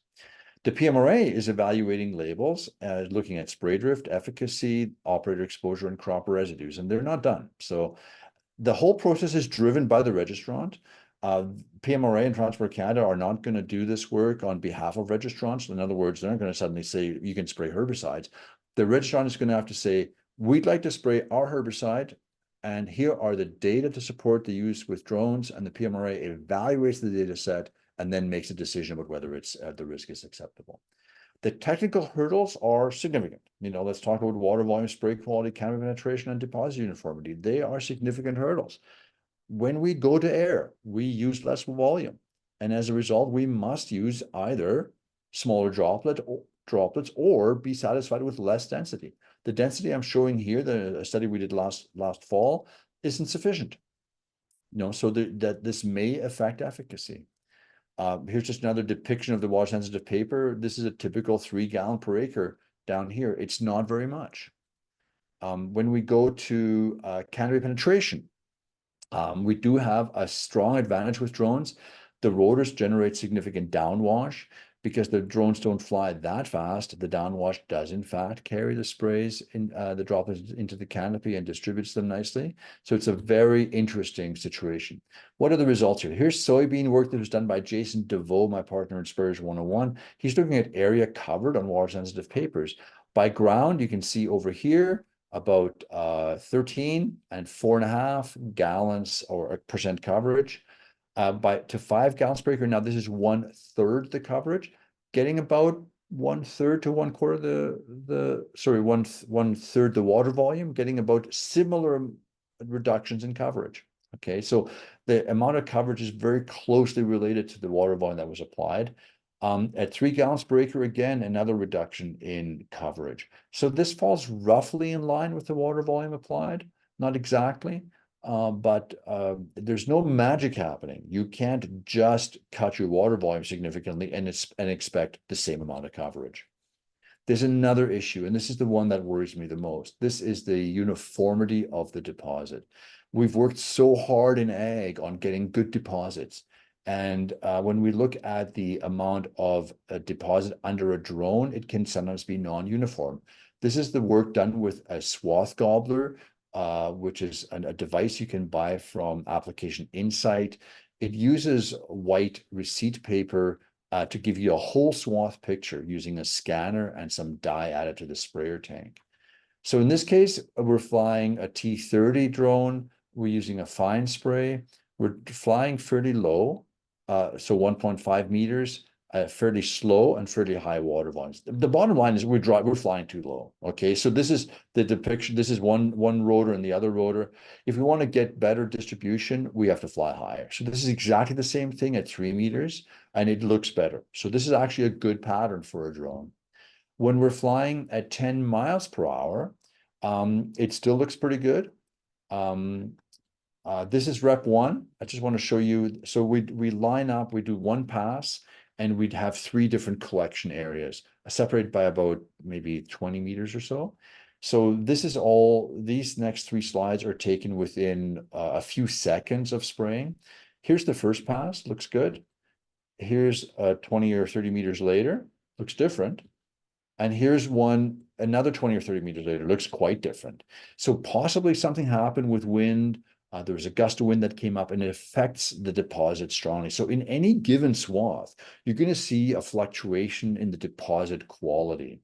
A: The PMRA is evaluating labels, looking at spray drift, efficacy, operator exposure, and crop residues, and they're not done. So the whole process is driven by the registrant. PMRA and Transport Canada are not going to do this work on behalf of registrants. In other words, they're not going to suddenly say you can spray herbicides. The registrant is going to have to say, we'd like to spray our herbicide, and here are the data to support the use with drones, and the PMRA evaluates the data set and then makes a decision about whether the risk is acceptable. The technical hurdles are significant. Let's talk about water volume, spray quality, canopy penetration, and deposit uniformity. They are significant hurdles. When we go to air, we use less volume. And as a result, we must use either smaller droplets or be satisfied with less density. The density I'm showing here, the study we did last fall, isn't sufficient. So that this may affect efficacy. Here's just another depiction of the water sensitive paper. This is a typical 3 gallon per acre down here. It's not very much. When we go to canopy penetration, we do have a strong advantage with drones. The rotors generate significant downwash. because the drones don't fly that fast. The downwash does in fact carry the sprays in the droplets into the canopy and distributes them nicely. So it's a very interesting situation. What are the results here? Here's soybean work that was done by Jason DeVoe, my partner in Spurs 101. He's looking at area covered on water sensitive papers. By ground, you can see over here about 13 and 4.5 gallons or percent coverage. To 5 gallons per acre. Now this is 1/3 the coverage, getting about 1/3 to 1/4 one-third the water volume, getting about similar reductions in coverage. Okay, so the amount of coverage is very closely related to the water volume that was applied. At 3 gallons per acre, again, another reduction in coverage. So this falls roughly in line with the water volume applied, not exactly. But there's no magic happening. You can't just cut your water volume significantly and expect the same amount of coverage. There's another issue, and this is the one that worries me the most. This is the uniformity of the deposit. We've worked so hard in ag on getting good deposits. And when we look at the amount of a deposit under a drone, it can sometimes be non-uniform. This is the work done with a swath gobbler, which is a device you can buy from Application Insight. It uses white receipt paper to give you a whole swath picture using a scanner and some dye added to the sprayer tank. So in this case, we're flying a T30 drone. We're using a fine spray. We're flying fairly low, so 1.5 meters, fairly slow and fairly high water volumes. The bottom line is we're flying too low. Okay, so this is the depiction. This is one rotor and the other rotor. If we want to get better distribution, we have to fly higher. So this is exactly the same thing at 3 meters, and it looks better. So this is actually a good pattern for a drone. When we're flying at 10 miles per hour, it still looks pretty good. This is rep 1. I just want to show you. So we line up, we do one pass, and we'd have 3 different collection areas separated by about maybe 20 meters or so. So this is all, these next 3 slides are taken within a few seconds of spraying. Here's the first pass, looks good. Here's 20 or 30 meters later, looks different. And here's another 20 or 30 meters later, looks quite different. So possibly something happened with wind. There was a gust of wind that came up and it affects the deposit strongly. So in any given swath, you're going to see a fluctuation in the deposit quality.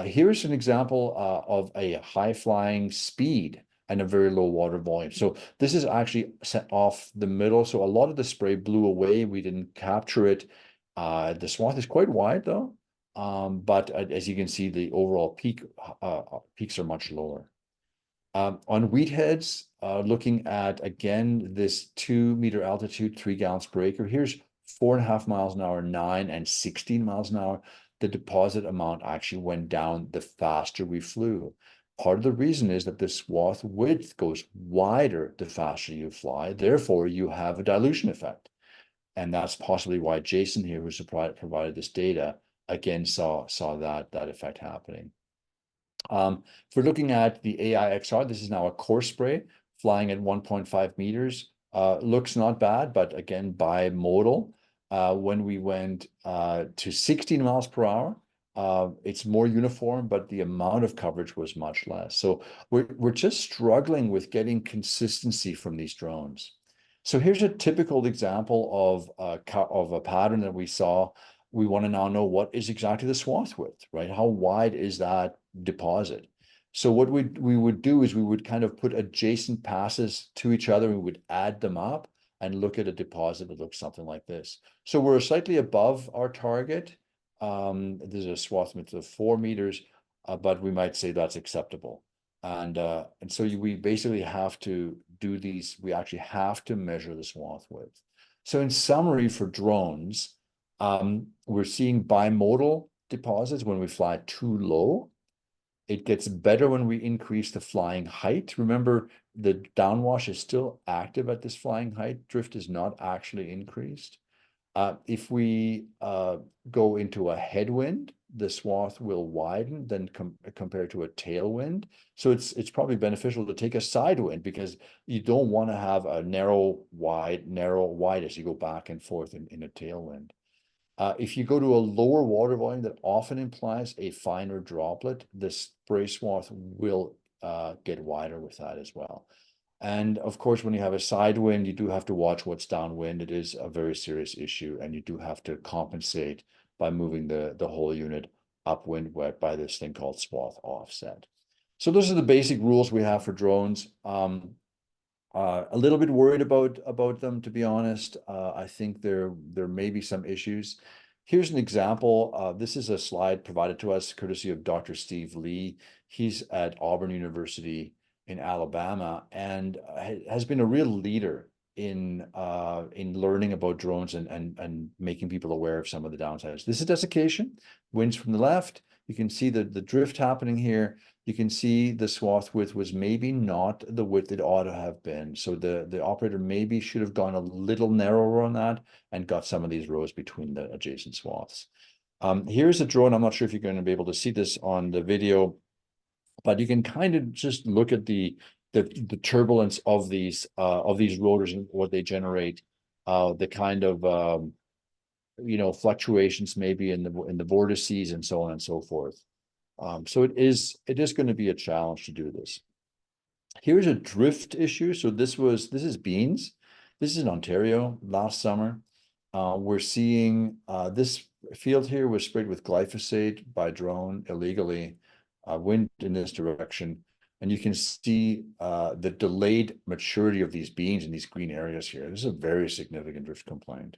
A: Here's an example of a high flying speed and a very low water volume. So this is actually set off the middle. So a lot of the spray blew away. We didn't capture it. The swath is quite wide though. But as you can see, the overall peaks are much lower. On wheat heads, looking at, again, this 2 meter altitude, 3 gallons per acre, here's 4.5 miles an hour, 9 and 16 miles an hour. The deposit amount actually went down the faster we flew. Part of the reason is that the swath width goes wider the faster you fly. Therefore, you have a dilution effect. And that's possibly why Jason here, who provided this data, again saw that effect happening. If we're looking at the AIXR, this is now a coarse spray flying at 1.5 meters. Looks not bad, but again, bimodal. When we went to 16 miles per hour, it's more uniform, but the amount of coverage was much less. So we're just struggling with getting consistency from these drones. So here's a typical example of a pattern that we saw. We want to now know what is exactly the swath width, right? How wide is that deposit? So what we would do is we would kind of put adjacent passes to each other. We would add them up and look at a deposit that looks something like this. So we're slightly above our target. There's a swath width of 4 meters, but we might say that's acceptable. And so we basically have to do these. We actually have to measure the swath width. So in summary, for drones, we're seeing bimodal deposits when we fly too low. It gets better when we increase the flying height. Remember, the downwash is still active at this flying height. Drift is not actually increased. If we go into a headwind, the swath will widen than compared to a tailwind. So it's probably beneficial to take a side wind because you don't want to have a narrow, wide as you go back and forth in a tailwind. If you go to a lower water volume, that often implies a finer droplet, the spray swath will get wider with that as well. And of course, when you have a side wind, you do have to watch what's downwind. It is a very serious issue, and you do have to compensate by moving the whole unit upwind by this thing called swath offset. So those are the basic rules we have for drones. A little bit worried about them, to be honest. I think there may be some issues. Here's an example. This is a slide provided to us courtesy of Dr. Steve Lee. He's at Auburn University in Alabama and has been a real leader in learning about drones and making people aware of some of the downsides. This is desiccation, winds from the left. You can see the drift happening here. You can see the swath width was maybe not the width it ought to have been. So the operator maybe should have gone a little narrower on that and got some of these rows between the adjacent swaths. Here's a drone. I'm not sure if you're going to be able to see this on the video, but you can kind of just look at the turbulence of these rotors and what they generate, the kind of fluctuations maybe in the vortices and so on and so forth. So it is going to be a challenge to do this. Here's a drift issue. So this is beans. This is in Ontario last summer. We're seeing this field here was sprayed with glyphosate by drone illegally, wind in this direction. And you can see the delayed maturity of these beans in these green areas here. This is a very significant drift complaint.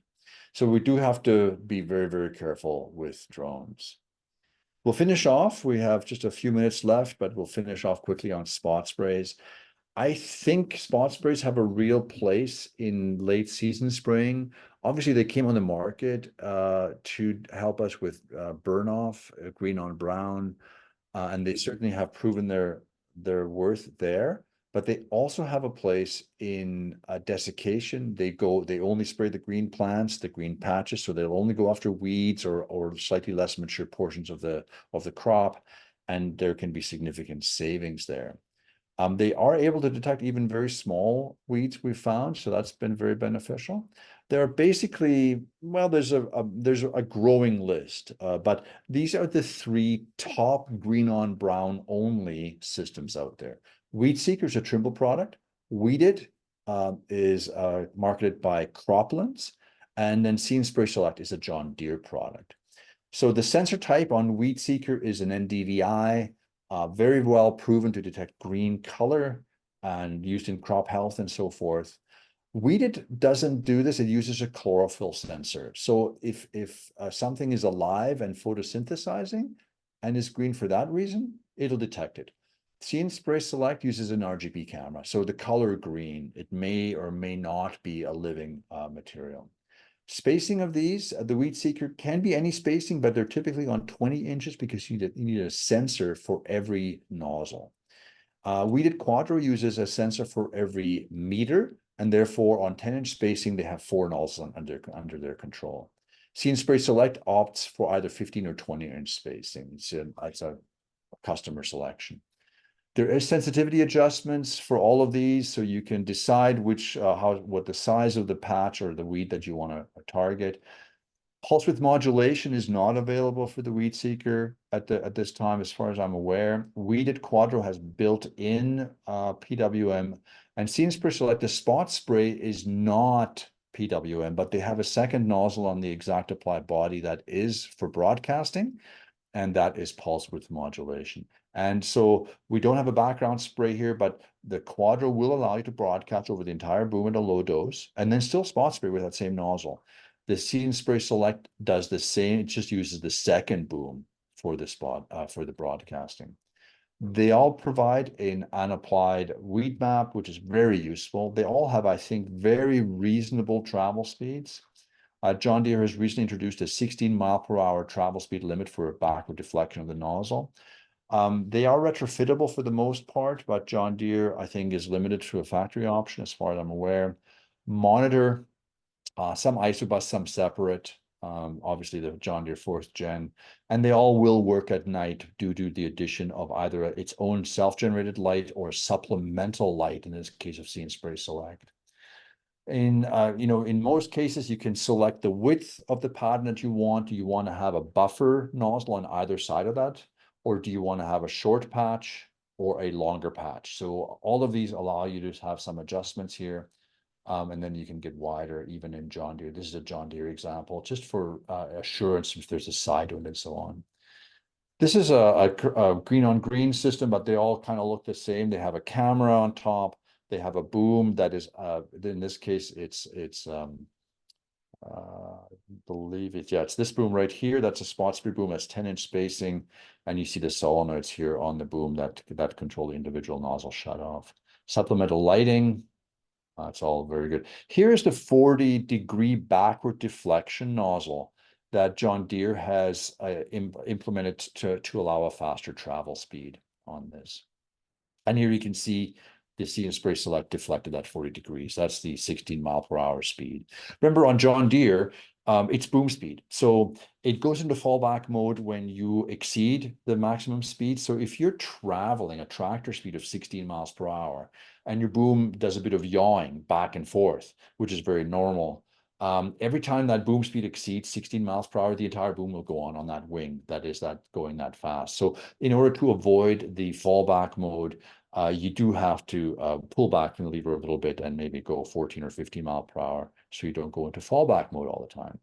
A: So we do have to be very, very careful with drones. We'll finish off. We have just a few minutes left, but we'll finish off quickly on spot sprays. I think spot sprays have a real place in late season spraying. Obviously, they came on the market to help us with burn off, green on brown, and they certainly have proven their worth there. But they also have a place in desiccation. They only spray the green plants, the green patches, so they'll only go after weeds or slightly less mature portions of the crop, and there can be significant savings there. They are able to detect even very small weeds we've found, so that's been very beneficial. There are basically, well, there's a growing list, but these are the three top green on brown only systems out there. Weed Seeker is a Trimble product. Weeded is marketed by Croplands, and then See & Spray Select is a John Deere product. So the sensor type on Weed Seeker is an NDVI, very well proven to detect green color and used in crop health and so forth. Weeded doesn't do this. It uses a chlorophyll sensor. So if something is alive and photosynthesizing and is green for that reason, it'll detect it. See & Spray Select uses an RGB camera. So the color green, it may or may not be a living material. Spacing of these, the Weed Seeker can be any spacing, but they're typically on 20 inches because you need a sensor for every nozzle. Weeded Quadro uses a sensor for every meter, and therefore on 10-inch spacing, they have 4 nozzles under their control. See & Spray Select opts for either 15 or 20-inch spacing. It's a customer selection. There is sensitivity adjustments for all of these, so you can decide what the size of the patch or the weed that you want to target. Pulse width modulation is not available for the Weed Seeker at this time, as far as I'm aware. Weeded Quadro has built-in PWM, and See & Spray Select, the spot spray is not PWM, but they have a second nozzle on the exact apply body that is for broadcasting, and that is pulse width modulation. And so we don't have a background spray here, but the Quadro will allow you to broadcast over the entire boom at a low dose and then still spot spray with that same nozzle. The See & Spray Select does the same. It just uses the second boom for the for the broadcasting. They all provide an unapplied weed map, which is very useful. They all have, I think, very reasonable travel speeds. John Deere has recently introduced a 16 mile per hour travel speed limit for backward deflection of the nozzle. They are retrofittable for the most part, but John Deere, I think, is limited to a factory option as far as I'm aware. Monitor, some isobus, some separate, obviously the John Deere 4th gen, and they all will work at night due to the addition of either its own self-generated light or supplemental light, in this case of See & Spray Select. In in most cases, you can select the width of the pattern that you want. Do you want to have a buffer nozzle on either side of that? Or do you want to have a short patch or a longer patch? So all of these allow you to have some adjustments here. And then you can get wider even in John Deere. This is a John Deere example, just for assurance if there's a side wind and so on. This is a green on green system, but they all kind of look the same. They have a camera on top. They have a boom that is, in this case, I believe it's this boom right here. That's a spot speed boom. That's 10-inch spacing. And you see the solenoids here on the boom that control the individual nozzle shut off. Supplemental lighting. That's all very good. Here is the 40-degree backward deflection nozzle that John Deere has implemented to allow a faster travel speed on this. And here you can see the See & Spray Select deflected at 40 degrees. That's the 16 mile per hour speed. Remember, on John Deere, it's boom speed. So it goes into fallback mode when you exceed the maximum speed. So if you're traveling a tractor speed of 16 miles per hour and your boom does a bit of yawing back and forth, which is very normal, every time that boom speed exceeds 16 miles per hour, the entire boom will go on that wing that is going that fast. So in order to avoid the fallback mode, you do have to pull back from the lever a little bit and maybe go 14 or 15 mile per hour so you don't go into fallback mode all the time.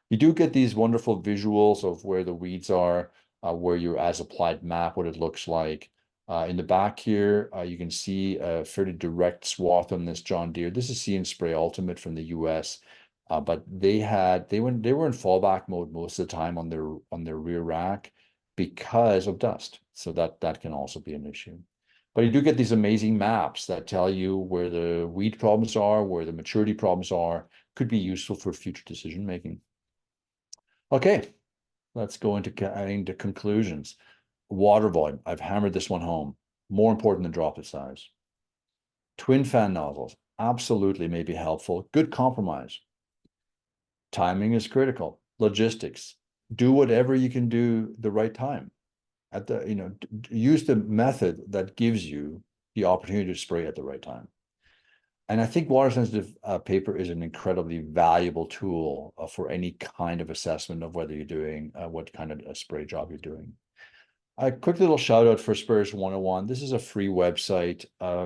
A: You do get these wonderful visuals of where the weeds are, where your as applied map, what it looks like. In the back here, you can see a fairly direct swath on this John Deere. This is See & Spray Ultimate from the US, but they were in fallback mode most of the time on their rear rack because of dust. So that can also be an issue. But you do get these amazing maps that tell you where the weed problems are, where the maturity problems are, could be useful for future decision making. Okay, let's go into conclusions. Water volume, I've hammered this one home. More important than droplet size. Twin fan nozzles, absolutely may be helpful. Good compromise. Timing is critical. Logistics, do whatever you can do the right time. Use the method that gives you the opportunity to spray at the right time. And I think water sensitive paper is an incredibly valuable tool for any kind of assessment of whether you're doing what kind of a spray job you're doing. A quick little shout out for Sprayers 101. This is a free website.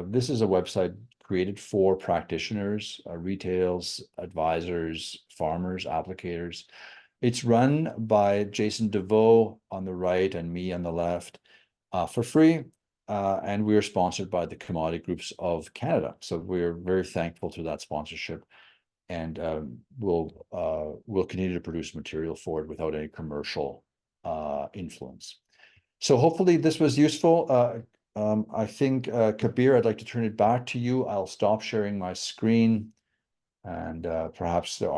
A: This is a website created for practitioners, retails, advisors, farmers, applicators. It's run by Jason DeVoe on the right and me on the left for free. And we are sponsored by the Commodity Groups of Canada. So we're very thankful to that sponsorship. And we'll continue to produce material for it without any commercial influence. So hopefully this was useful. I think, Kabir, I'd like to turn it back to you. I'll stop sharing my screen and perhaps there are